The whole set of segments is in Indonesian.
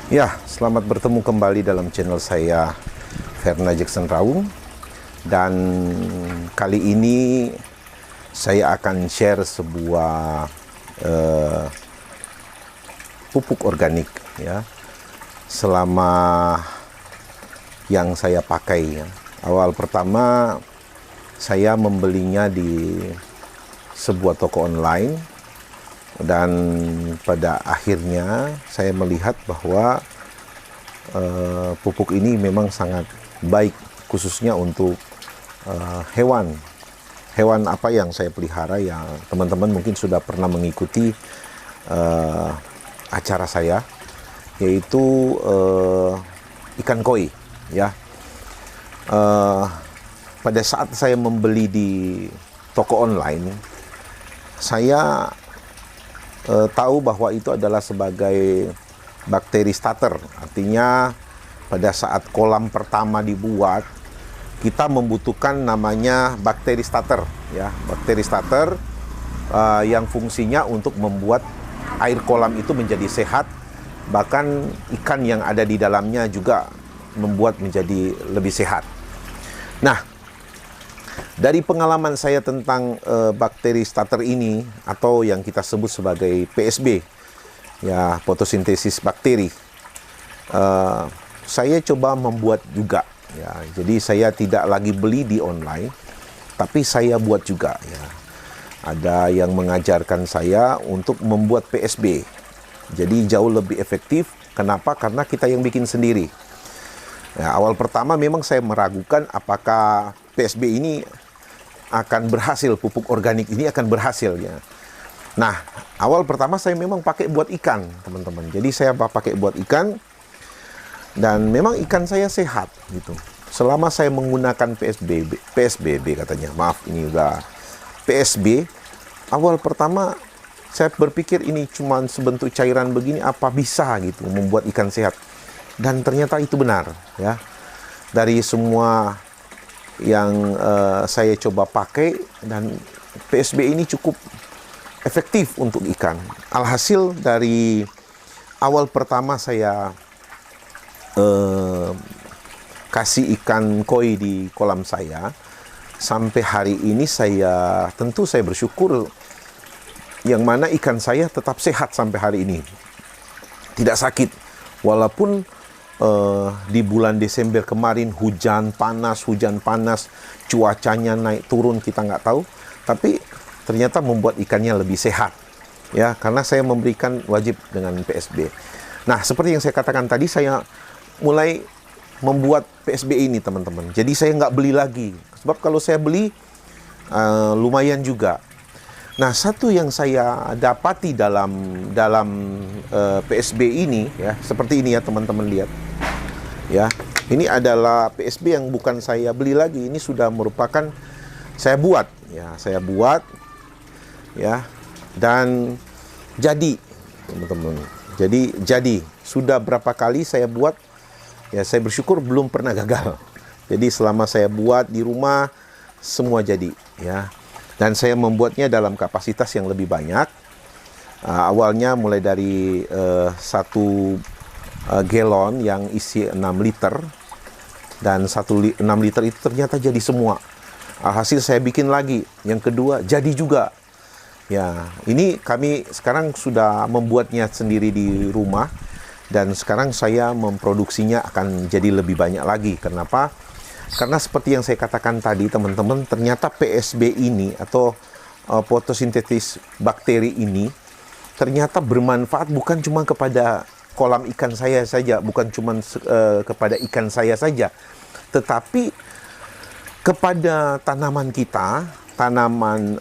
Ya, selamat bertemu kembali dalam channel saya, Verna Jackson Raung. Dan kali ini saya akan share sebuah pupuk organik ya. Selama yang saya pakai ya. Awal pertama saya membelinya di sebuah toko online. Dan pada akhirnya saya melihat bahwa pupuk ini memang sangat baik, khususnya untuk hewan. Hewan apa yang saya pelihara, yang teman-teman mungkin sudah pernah mengikuti acara saya, yaitu ikan koi ya. Pada saat saya membeli di toko online, saya tahu bahwa itu adalah sebagai bakteri starter. Artinya pada saat kolam pertama dibuat, kita membutuhkan namanya bakteri starter ya. Bakteri starter yang fungsinya untuk membuat air kolam itu menjadi sehat, bahkan ikan yang ada di dalamnya juga membuat menjadi lebih sehat. Nah, dari pengalaman saya tentang bakteri starter ini, atau yang kita sebut sebagai PSB, ya, fotosintesis bakteri, saya coba membuat juga. Ya, jadi saya tidak lagi beli di online, tapi saya buat juga. Ya. Ada yang mengajarkan saya untuk membuat PSB. Jadi jauh lebih efektif. Kenapa? Karena kita yang bikin sendiri. Ya, awal pertama memang saya meragukan apakah PSB ini akan berhasil, pupuk organik ini akan berhasil ya. Nah, awal pertama saya memang pakai buat ikan, teman-teman. Jadi saya pakai buat ikan, dan memang ikan saya sehat gitu. Selama saya menggunakan PSBB katanya, maaf ini udah PSB. Awal pertama saya berpikir ini cuma sebentuk cairan begini, apa bisa gitu membuat ikan sehat. Dan ternyata itu benar ya. Dari semua yang saya coba pakai, dan PSB ini cukup efektif untuk ikan. Alhasil dari awal pertama saya kasih ikan koi di kolam saya, sampai hari ini saya bersyukur, yang mana ikan saya tetap sehat sampai hari ini, tidak sakit. Walaupun di bulan Desember kemarin hujan panas, cuacanya naik turun, kita nggak tahu, tapi ternyata membuat ikannya lebih sehat ya, karena saya memberikan wajib dengan PSB. Nah, seperti yang saya katakan tadi, saya mulai membuat PSB ini, teman-teman. Jadi saya nggak beli lagi, sebab kalau saya beli lumayan juga. Nah, satu yang saya dapati dalam PSB ini ya, seperti ini ya, teman-teman lihat. Ya, ini adalah PSB yang bukan saya beli lagi, ini sudah merupakan saya buat ya, dan jadi, teman-teman. Jadi sudah berapa kali saya buat ya, saya bersyukur belum pernah gagal. Jadi selama saya buat di rumah semua jadi ya. Dan saya membuatnya dalam kapasitas yang lebih banyak. Awalnya mulai dari satu galon yang isi 6 liter. Dan 6 liter itu ternyata jadi semua. Hasil saya bikin lagi. Yang kedua jadi juga. Ya, ini kami sekarang sudah membuatnya sendiri di rumah. Dan sekarang saya memproduksinya akan jadi lebih banyak lagi. Kenapa? Karena seperti yang saya katakan tadi, teman-teman, ternyata PSB ini atau fotosintesis bakteri ini ternyata bermanfaat bukan cuma kepada kolam ikan saya saja, bukan cuma kepada ikan saya saja, tetapi kepada tanaman kita, tanaman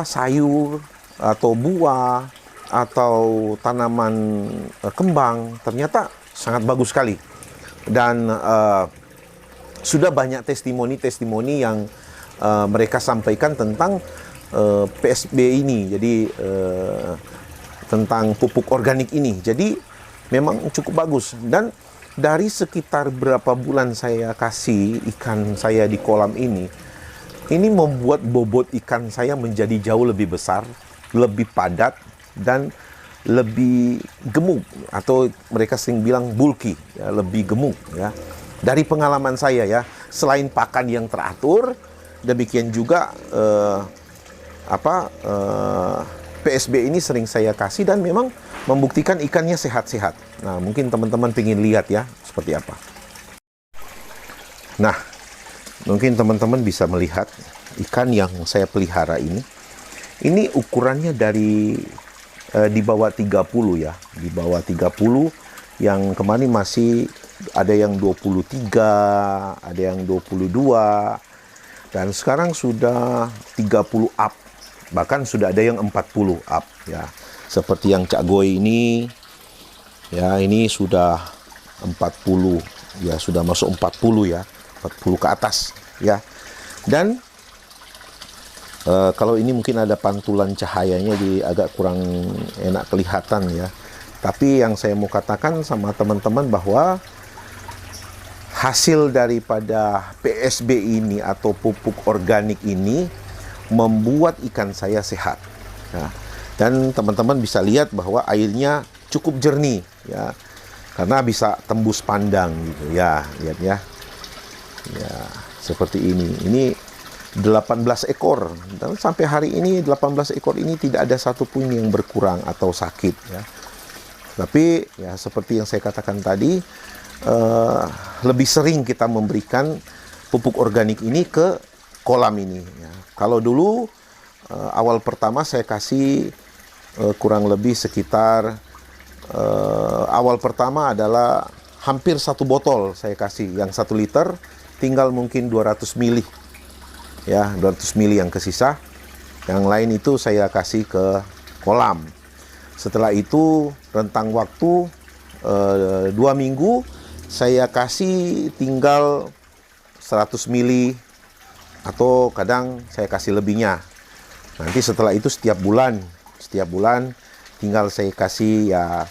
sayur atau buah atau tanaman kembang, ternyata sangat bagus sekali. Dan sudah banyak testimoni yang mereka sampaikan tentang PSB ini, jadi tentang pupuk organik ini. Jadi memang cukup bagus. Dan dari sekitar berapa bulan saya kasih ikan saya di kolam ini membuat bobot ikan saya menjadi jauh lebih besar, lebih padat, dan lebih gemuk, atau mereka sering bilang bulky, ya, lebih gemuk ya. Dari pengalaman saya ya, selain pakan yang teratur, demikian juga PSB ini sering saya kasih dan memang membuktikan ikannya sehat-sehat. Nah, mungkin teman-teman pengen lihat ya seperti apa. Nah, mungkin teman-teman bisa melihat ikan yang saya pelihara ini. Ini ukurannya dari di bawah 30 ya, di bawah 30, yang kemarin masih ada yang 23, ada yang 22, dan sekarang sudah 30 up, bahkan sudah ada yang 40 up ya. Seperti yang Cak Goy ini ya, ini sudah 40 ya, sudah masuk 40 ya, 40 ke atas ya. Dan kalau ini mungkin ada pantulan cahayanya, jadi agak kurang enak kelihatan ya. Tapi yang saya mau katakan sama teman-teman bahwa hasil daripada PSB ini atau pupuk organik ini membuat ikan saya sehat. Nah, dan teman-teman bisa lihat bahwa airnya cukup jernih ya, karena bisa tembus pandang gitu ya, lihat ya. Ya, seperti ini. Ini 18 ekor, dan sampai hari ini 18 ekor ini tidak ada satupun yang berkurang atau sakit ya. Tapi ya seperti yang saya katakan tadi, lebih sering kita memberikan pupuk organik ini ke kolam ini ya. Kalau dulu awal pertama saya kasih kurang lebih sekitar awal pertama adalah hampir 1 botol saya kasih, yang 1 liter tinggal mungkin 200 ml ya, 200 ml yang kesisa, yang lain itu saya kasih ke kolam. Setelah itu rentang waktu 2 minggu saya kasih tinggal 100 ml, atau kadang saya kasih lebihnya. Nanti setelah itu setiap bulan tinggal saya kasih ya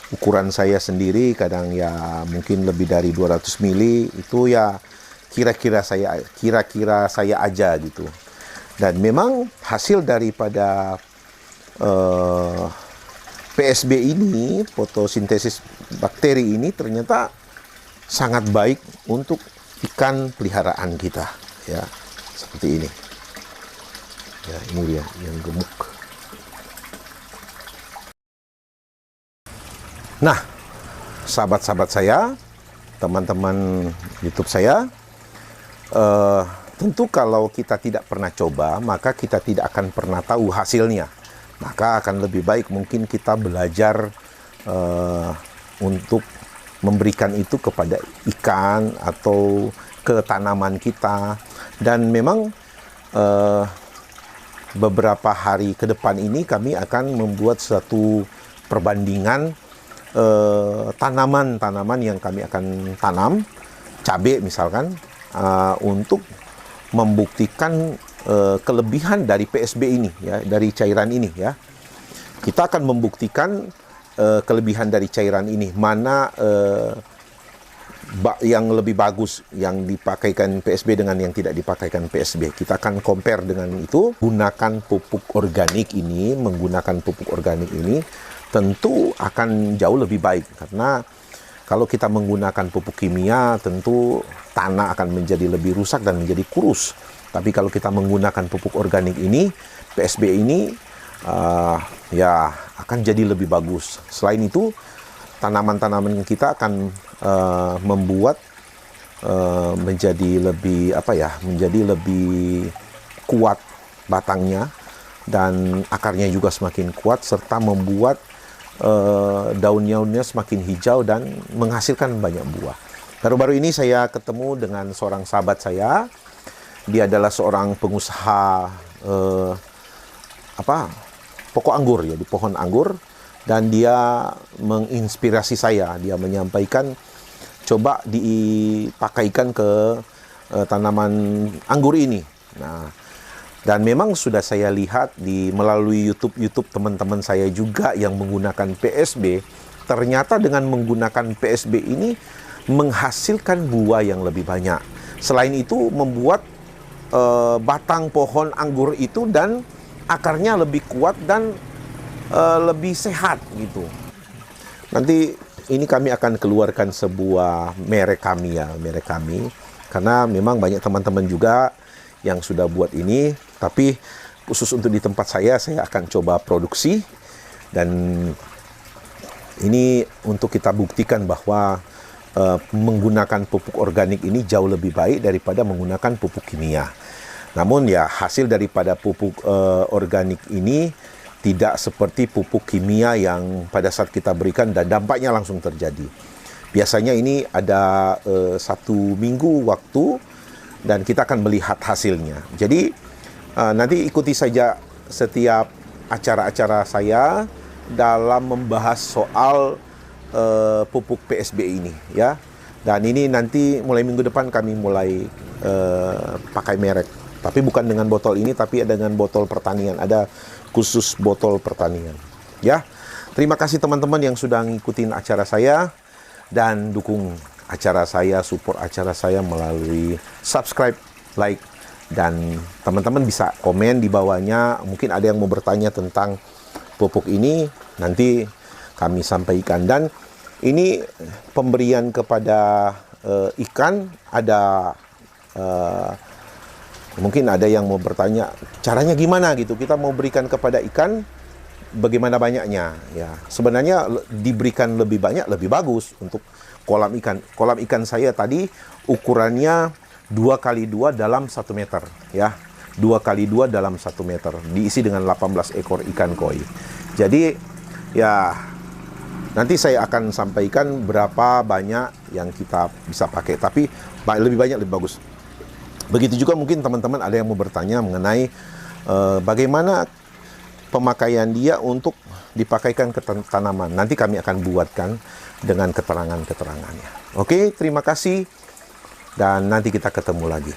ukuran saya sendiri, kadang ya mungkin lebih dari 200 ml, itu ya kira-kira saya aja gitu. Dan memang hasil daripada PSB ini, fotosintesis bakteri ini, ternyata sangat baik untuk ikan peliharaan kita ya, seperti ini ya. Ini dia yang gemuk. Nah, sahabat-sahabat saya, teman-teman YouTube saya, tentu kalau kita tidak pernah coba, maka kita tidak akan pernah tahu hasilnya. Maka akan lebih baik mungkin kita belajar untuk memberikan itu kepada ikan atau ke tanaman kita. Dan memang beberapa hari ke depan ini kami akan membuat suatu perbandingan tanaman-tanaman yang kami akan tanam, cabai misalkan, untuk membuktikan kelebihan dari PSB ini ya, dari cairan ini ya. Kita akan membuktikan kelebihan dari cairan ini, mana yang lebih bagus yang dipakaikan PSB dengan yang tidak dipakaikan PSB. Kita akan compare dengan itu. Gunakan pupuk organik ini, menggunakan pupuk organik ini tentu akan jauh lebih baik, karena kalau kita menggunakan pupuk kimia tentu tanah akan menjadi lebih rusak dan menjadi kurus. Tapi kalau kita menggunakan pupuk organik ini, PSB ini ya akan jadi lebih bagus. Selain itu, tanaman-tanaman kita akan membuat menjadi lebih menjadi lebih kuat batangnya, dan akarnya juga semakin kuat, serta membuat daun-daunnya semakin hijau dan menghasilkan banyak buah. Baru-baru ini saya ketemu dengan seorang sahabat saya. Dia adalah seorang pengusaha pokok anggur ya, di pohon anggur, dan dia menginspirasi saya. Dia menyampaikan coba dipakaikan ke tanaman anggur ini. Nah, dan memang sudah saya lihat melalui YouTube teman-teman saya juga yang menggunakan PSB. Ternyata dengan menggunakan PSB ini menghasilkan buah yang lebih banyak. Selain itu membuat batang pohon anggur itu dan akarnya lebih kuat dan lebih sehat gitu. Nanti ini kami akan keluarkan sebuah merek kami ya, merek kami. Karena memang banyak teman-teman juga yang sudah buat ini, tapi khusus untuk di tempat saya akan coba produksi. Dan ini untuk kita buktikan bahwa menggunakan pupuk organik ini jauh lebih baik daripada menggunakan pupuk kimia. Namun ya hasil daripada pupuk organik ini tidak seperti pupuk kimia yang pada saat kita berikan dan dampaknya langsung terjadi. Biasanya ini ada 1 minggu waktu dan kita akan melihat hasilnya. Jadi nanti ikuti saja setiap acara-acara saya dalam membahas soal pupuk PSB ini ya. Dan ini nanti mulai minggu depan kami mulai pakai merek. Tapi bukan dengan botol ini, tapi dengan botol pertanian. Ada khusus botol pertanian. Ya, terima kasih teman-teman yang sudah ngikutin acara saya dan dukung acara saya, support acara saya melalui subscribe, like, dan teman-teman bisa komen di bawahnya. Mungkin ada yang mau bertanya tentang pupuk ini, nanti kami sampaikan. Dan ini pemberian kepada ikan ada. Mungkin ada yang mau bertanya, caranya gimana gitu? Kita mau berikan kepada ikan, bagaimana banyaknya? Ya, sebenarnya diberikan lebih banyak, lebih bagus untuk kolam ikan. Kolam ikan saya tadi ukurannya 2x2 dalam 1 meter. Ya, 2x2 dalam 1 meter. Diisi dengan 18 ekor ikan koi. Jadi, ya nanti saya akan sampaikan berapa banyak yang kita bisa pakai. Tapi lebih banyak, lebih bagus. Begitu juga mungkin teman-teman ada yang mau bertanya mengenai bagaimana pemakaian dia untuk dipakaikan ke tanaman. Nanti kami akan buatkan dengan keterangan-keterangannya. Oke, terima kasih dan nanti kita ketemu lagi.